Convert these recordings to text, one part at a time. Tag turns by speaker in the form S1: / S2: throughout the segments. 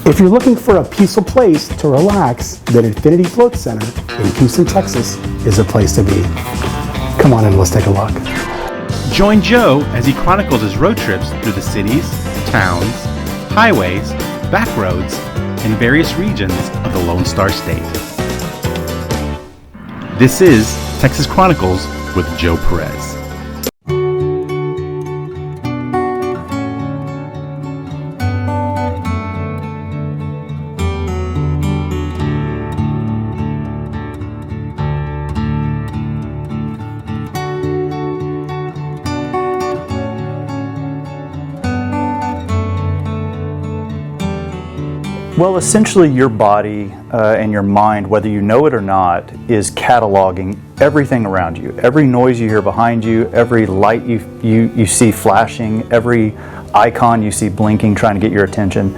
S1: If you're looking for a peaceful place to relax, then Infinity Float Center in Houston, Texas is a place to be. Come on in, let's take a look.
S2: Join Joe as he chronicles his road trips through the cities, towns, highways, back roads, and various regions of the Lone Star State. This is Texas Chronicles with Joe Perez.
S3: Well, essentially your body and your mind, whether you know it or not, is cataloging everything around you. Every noise you hear behind you, every light you see flashing, every icon you see blinking trying to get your attention.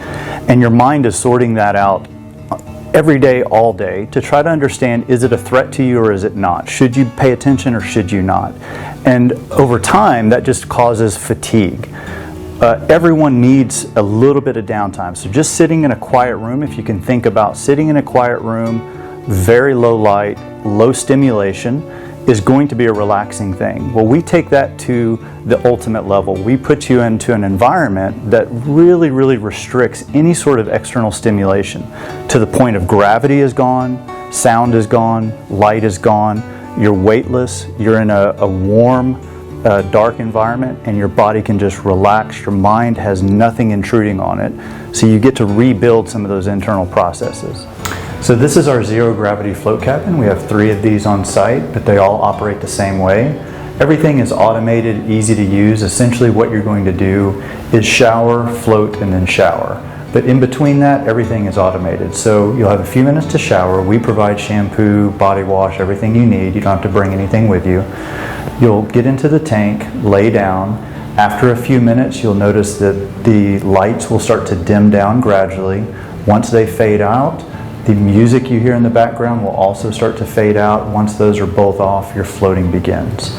S3: And your mind is sorting that out every day, all day, to try to understand, is it a threat to you or is it not? Should you pay attention or should you not? And over time, that just causes fatigue. Everyone needs a little bit of downtime. So just sitting in a quiet room, if you can think about sitting in a quiet room, very low light, low stimulation, is going to be a relaxing thing. Well, we take that to the ultimate level. We put you into an environment that really, really restricts any sort of external stimulation to the point of gravity is gone, sound is gone, light is gone, you're weightless, you're in a warm, dark environment, and your body can just relax. Your mind has nothing intruding on it, so you get to rebuild some of those internal processes. So this is our zero gravity float cabin. We have 3 of these on site, but they all operate the same way. Everything is automated, easy to use. Essentially what you're going to do is shower, float, and then shower. But in between that, everything is automated. So you'll have a few minutes to shower. We provide shampoo, body wash, everything you need. You don't have to bring anything with you. You'll get into the tank, lay down. After a few minutes, you'll notice that the lights will start to dim down gradually. Once they fade out, the music you hear in the background will also start to fade out. Once those are both off, your floating begins.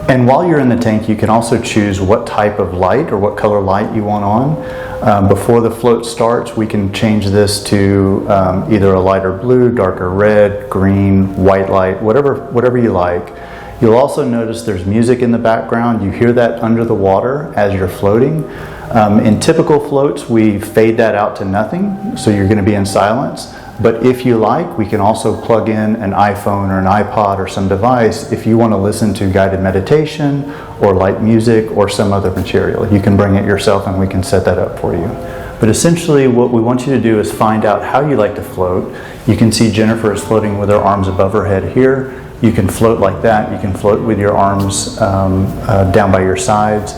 S3: And while you're in the tank, you can also choose what type of light or what color light you want on. Before the float starts, we can change this to either a lighter blue, darker red, green, white light, whatever you like. You'll also notice there's music in the background. You hear that under the water as you're floating. In typical floats, we fade that out to nothing, so you're going to be in silence. But if you like, we can also plug in an iPhone or an iPod or some device if you want to listen to guided meditation or light music or some other material. You can bring it yourself and we can set that up for you. But essentially what we want you to do is find out how you like to float. You can see Jennifer is floating with her arms above her head here. You can float like that. You can float with your arms down by your sides.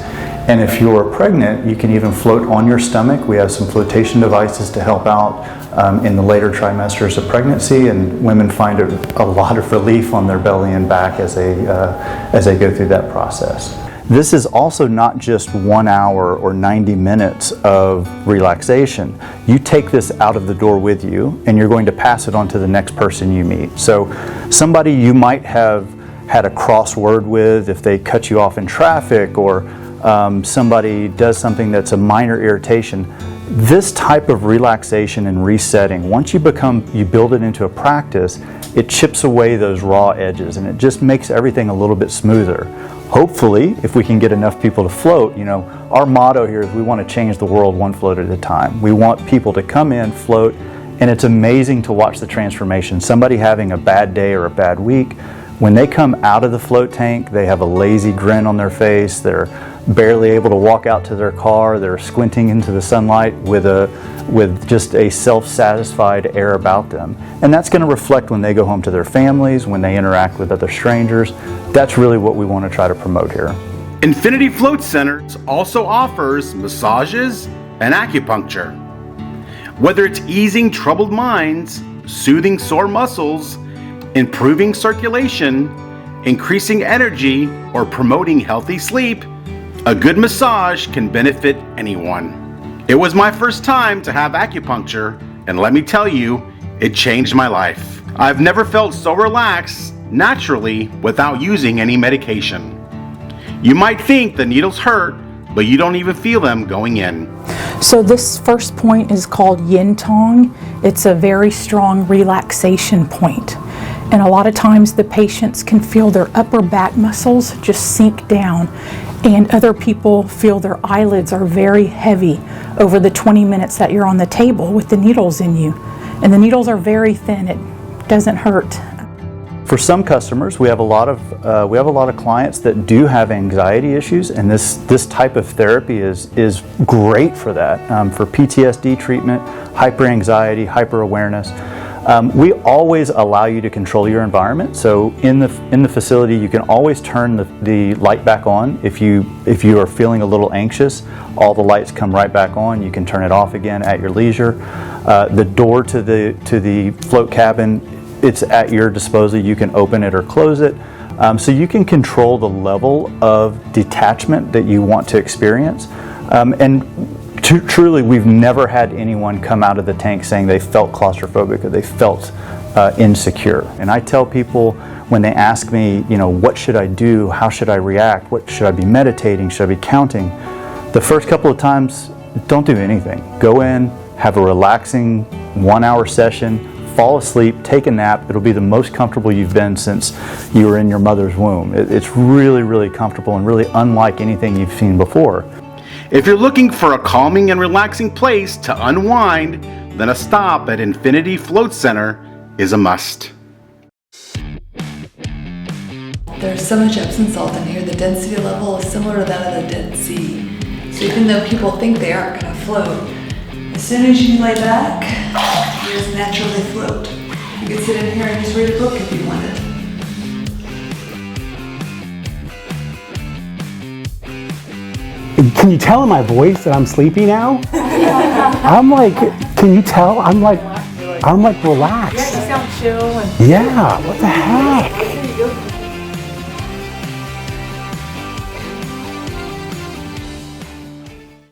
S3: And if you're pregnant, you can even float on your stomach. We have some flotation devices to help out in the later trimesters of pregnancy, and women find a lot of relief on their belly and back as they go through that process. This is also not just 1 hour or 90 minutes of relaxation. You take this out of the door with you, and you're going to pass it on to the next person you meet. So somebody you might have had a crossword with if they cut you off in traffic, or somebody does something that's a minor irritation. This type of relaxation and resetting, once you build it into a practice, it chips away those raw edges and it just makes everything a little bit smoother. Hopefully, if we can get enough people to float, our motto here is we want to change the world one float at a time. We want people to come in, float, and it's amazing to watch the transformation. Somebody having a bad day or a bad week, when they come out of the float tank, they have a lazy grin on their face. They're barely able to walk out to their car. They're squinting into the sunlight with just a self-satisfied air about them. And that's going to reflect when they go home to their families, when they interact with other strangers. That's really what we want to try to promote here.
S2: Infinity Float Center also offers massages and acupuncture. Whether it's easing troubled minds, soothing sore muscles, improving circulation, increasing energy, or promoting healthy sleep, a good massage can benefit anyone. It was my first time to have acupuncture, and let me tell you, it changed my life. I've never felt so relaxed naturally without using any medication. You might think the needles hurt, but you don't even feel them going in.
S4: So this first point is called yin tong. It's a very strong relaxation point. And a lot of times the patients can feel their upper back muscles just sink down, and other people feel their eyelids are very heavy over the 20 minutes that you're on the table with the needles in you. And the needles are very thin, it doesn't hurt.
S3: For some customers, we have a lot of clients that do have anxiety issues, and this type of therapy is great for that. For PTSD treatment, hyperanxiety, hyper-awareness. We always allow you to control your environment. So in the facility, you can always turn the light back on. If you are feeling a little anxious, all the lights come right back on. You can turn it off again at your leisure. The door to the float cabin, it's at your disposal. You can open it or close it. So you can control the level of detachment that you want to experience. Truly, we've never had anyone come out of the tank saying they felt claustrophobic or they felt insecure. And I tell people when they ask me, what should I do? How should I react? What should I be meditating? Should I be counting? The first couple of times, don't do anything. Go in, have a relaxing 1-hour session, fall asleep, take a nap. It'll be the most comfortable you've been since you were in your mother's womb. It's really, really comfortable and really unlike anything you've seen before.
S2: If you're looking for a calming and relaxing place to unwind, then a stop at Infinity Float Center is a must.
S5: There's so much Epsom salt in here, the density level is similar to that of the Dead Sea. So even though people think they aren't going to float, as soon as you lay back, you just naturally float. You could sit in here and just read a book if you wanted.
S1: Can you tell in my voice that I'm sleepy now? I'm like, can you tell? I'm like relaxed.
S4: Yeah, you sound chill.
S1: Yeah, what the heck?